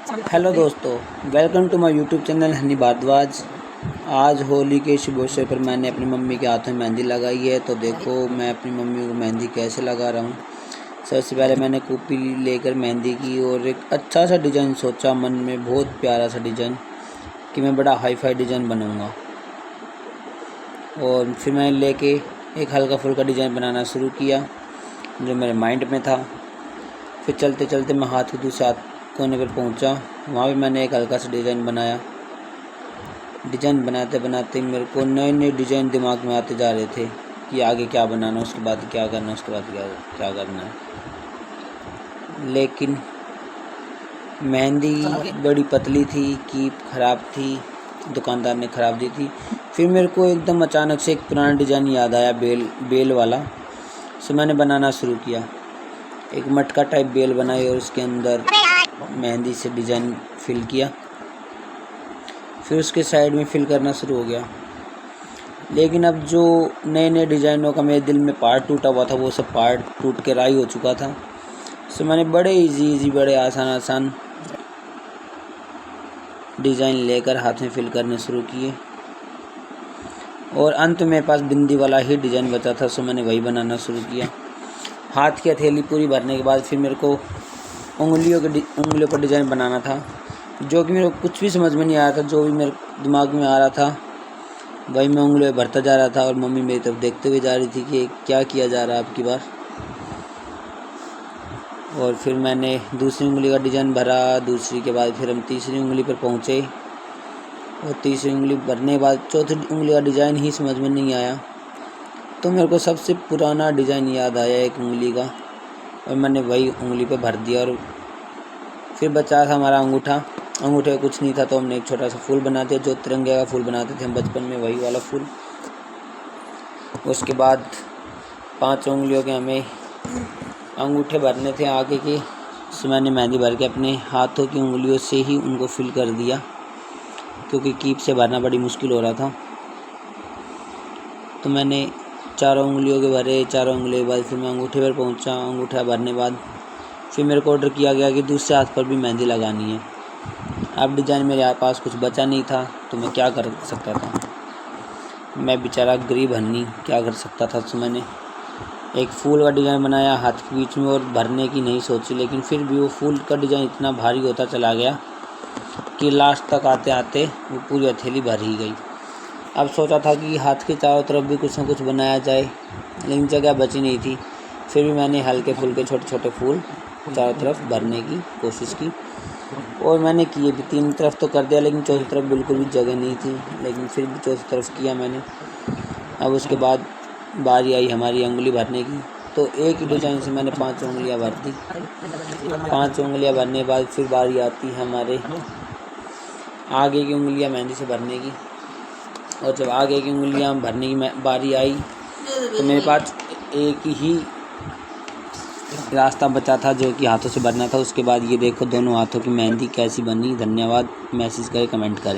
Hello दोस्तों, welcome to my YouTube channel Honey Bhardwaj. आज होली के शुभ अवसर पर मैंने अपनी मम्मी के हाथों में मेहंदी लगाई है। तो देखो मैं अपनी मम्मी को मेहंदी कैसे लगा रहा हूँ। सबसे पहले मैंने कॉपी लेकर मेहंदी की और एक अच्छा सा डिज़ाइन सोचा मन में, बहुत प्यारा सा डिज़ाइन कि मैं बड़ा हाई फाई डिज़ाइन बनाऊँगा। और फिर मैंने लेके एक हल्का फुल्का डिज़ाइन बनाना शुरू किया जो मेरे माइंड में था। फिर चलते चलते मैं हाथ के दूसरे कोने पर पहुंचा, वहाँ भी मैंने एक हल्का सा डिज़ाइन बनाया। डिज़ाइन बनाते बनाते मेरे को नए नए डिज़ाइन दिमाग में आते जा रहे थे कि आगे क्या बनाना, उसके बाद क्या करना, उसके बाद क्या करना है। लेकिन मेहंदी बड़ी पतली थी कि ख़राब थी, दुकानदार ने ख़राब दी थी। फिर मेरे को एकदम अचानक से एक पुराना डिज़ाइन याद आया, बेल वाला। सो मैंने बनाना शुरू किया, एक मटका टाइप बेल बनाई और उसके अंदर मेहंदी से डिज़ाइन फिल किया। फिर उसके साइड में फिल करना शुरू हो गया। लेकिन अब जो नए नए डिज़ाइनों का मेरे दिल में पार्ट टूटा हुआ था, वो सब पार्ट टूट के राई हो चुका था। सो मैंने बड़े इजी बड़े आसान डिज़ाइन लेकर हाथ में फिल करने शुरू किए और अंत में पास बिंदी वाला ही डिज़ाइन बचा था। सो मैंने वही बनाना शुरू किया। हाथ की हथेली पूरी भरने के बाद फिर मेरे को उंगलियों पर डिज़ाइन बनाना था, जो कि मेरे को कुछ भी समझ में नहीं आ रहा था। जो भी मेरे दिमाग में आ रहा था वही मैं उंगलियों भरता जा रहा था और मम्मी मेरी तरफ देखते हुए जा रही थी कि क्या किया जा रहा है अब की बार। और फिर मैंने दूसरी उंगली का डिज़ाइन भरा, दूसरी के बाद फिर हम तीसरी उंगली पर पहुँचे और तीसरी उंगली भरने के बाद चौथी उंगली का डिज़ाइन ही समझ में नहीं आया। तो मेरे को सबसे पुराना डिज़ाइन याद आया एक उंगली का, और मैंने वही उंगली पे भर दिया। और फिर बचा था हमारा अंगूठा। अंगूठे का कुछ नहीं था, तो हमने एक छोटा सा फूल बना दिया, जो तिरंगे का फूल बनाते थे हम बचपन में, वही वाला फूल। उसके बाद 5 उंगलियों के हमें अंगूठे भरने थे आगे के। सो मैंने मेहंदी भर के अपने हाथों की उंगलियों से ही उनको फिल कर दिया, क्योंकि कीप से भरना बड़ी मुश्किल हो रहा था। तो मैंने 4 उंगलियों के भरे। 4 उंगलियों के बाद फिर मैं अंगूठे पर पहुंचा। अंगूठा भरने बाद फिर मेरे को ऑर्डर किया गया कि दूसरे हाथ पर भी मेहंदी लगानी है। अब डिज़ाइन मेरे पास कुछ बचा नहीं था, तो मैं क्या कर सकता था। मैं बेचारा गरीब हन्नी क्या कर सकता था। तो मैंने एक फूल का डिज़ाइन बनाया हाथ के बीच में और भरने की नहीं सोची, लेकिन फिर भी वो फूल का डिज़ाइन इतना भारी होता चला गया कि लास्ट तक आते आते वो पूरी हथेली भर ही गई। अब सोचा था कि हाथ के चारों तरफ भी कुछ ना कुछ बनाया जाए, लेकिन जगह बची नहीं थी। फिर भी मैंने हल्के फुल्के छोटे छोटे फूल चारों तरफ भरने की कोशिश की और मैंने किए भी। 3 तरफ तो कर दिया, लेकिन चौथी तरफ बिल्कुल भी जगह नहीं थी, लेकिन फिर भी चौथी तरफ किया मैंने। अब उसके बाद बारी आई हमारी उंगली भरने की, तो एक ही डिज़ाइन से मैंने 5 उंगलियां भर दी। 5 उंगलियां भरने के बाद फिर बारी आती है हमारे आगे की उंगलियां मेहंदी से भरने की। और जब आगे की उंगलियां भरने की बारी आई तो मेरे पास एक ही रास्ता बचा था, जो कि हाथों से भरना था। उसके बाद ये देखो दोनों हाथों की मेहंदी कैसी बनी। धन्यवाद। मैसेज करें, कमेंट करें।